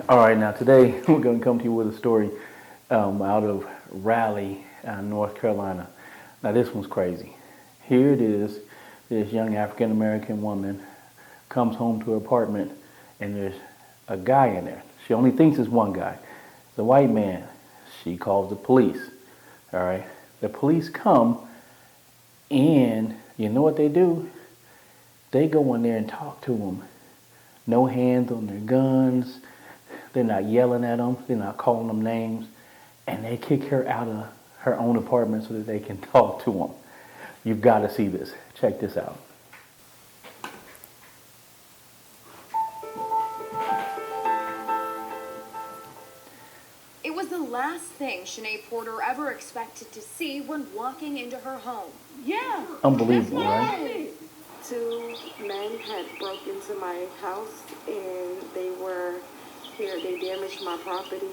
All right, now today we're going to come to you with a story out of Raleigh, North Carolina. Now this one's crazy. Here it is. This young African American woman comes home to her apartment, and there's a guy in there. She only thinks it's one guy. The white man. She calls the police. All right. The police come, and you know what they do? They go in there and talk to him. No hands on their guns. They're not yelling at them. They're not calling them names. And they kick her out of her own apartment so that they can talk to him. You've got to see this. Check this out. It was the last thing Shanae Porter ever expected to see when walking into her home. Yeah. Unbelievable, right? Two men had broke into my house and they were here. They damaged my property.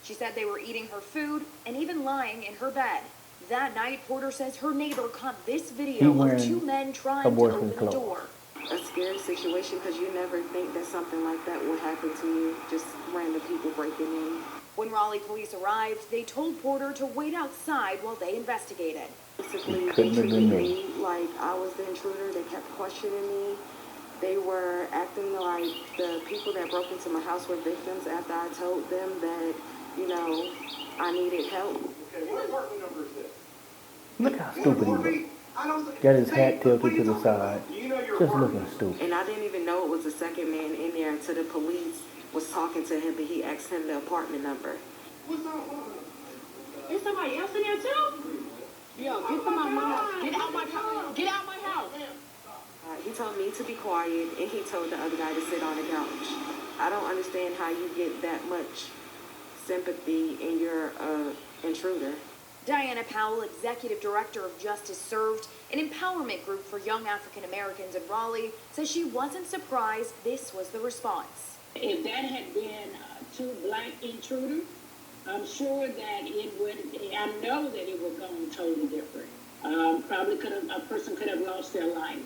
She said they were eating her food and even lying in her bed. That night, Porter says her neighbor caught this video of two men trying to open the door. A scary situation because you never think that something like that would happen to you. Just random people breaking in. When Raleigh police arrived, they told Porter to wait outside while they investigated. Basically, they treated me like I was the intruder. They kept questioning me. They were acting like the people that broke into my house were victims after I told them that, you know, I needed help. Okay, what apartment number is this? Look how stupid he looks. Got his hat tilted to the side. Just looking stupid. And I didn't even know it was a second man in there until the police was talking to him and he asked him the apartment number. Is somebody else in there too? Yo, get them out my house. Get out my house. Get out my house. He told me to be quiet and he told the other guy to sit on the couch. I don't understand how you get that much sympathy and you're an intruder. Diana Powell, executive director of Justice Served, an empowerment group for young African Americans in Raleigh, says she wasn't surprised this was the response. If that had been two black intruders, I'm sure that it would, I know that it would have gone totally different. Probably a person could have lost their life.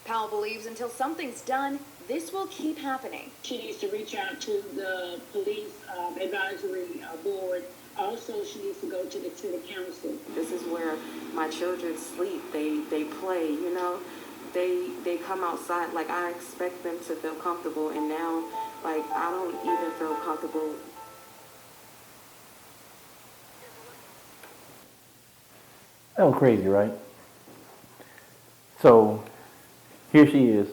Powell believes until something's done, this will keep happening. She needs to reach out to the police advisory board. Also, she needs to go to the city council. This is where my children sleep. They play, you know. They come outside. Like, I expect them to feel comfortable, and now, like, I don't even feel comfortable. That was crazy, right? So here she is.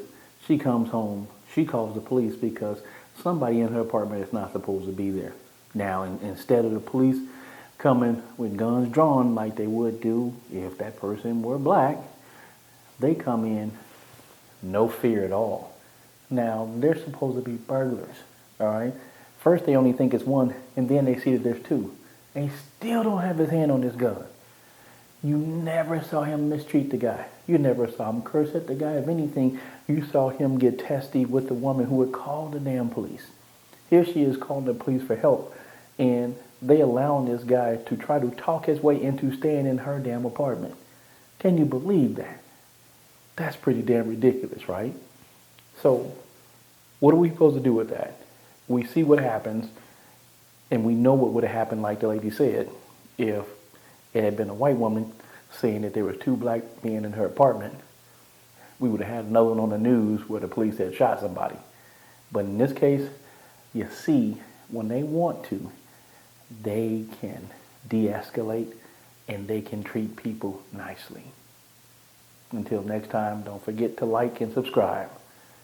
She comes home. She calls the police because somebody in her apartment is not supposed to be there. Now, instead of the police coming with guns drawn like they would do if that person were black, they come in no fear at all. Now, they're supposed to be burglars, all right? First, they only think it's one, and then they see that there's two. And he still don't have his hand on this gun. You never saw him mistreat the guy. You never saw him curse at the guy. If anything, you saw him get testy with the woman who would call the damn police. Here she is calling the police for help, and they allowing this guy to try to talk his way into staying in her damn apartment. Can you believe that? That's pretty damn ridiculous, right? So, what are we supposed to do with that? We see what happens, and we know what would have happened, like the lady said, if it had been a white woman saying that there were two black men in her apartment. We would have had another one on the news where the police had shot somebody. But in this case, you see, when they want to, they can de-escalate and they can treat people nicely. Until next time, don't forget to like and subscribe.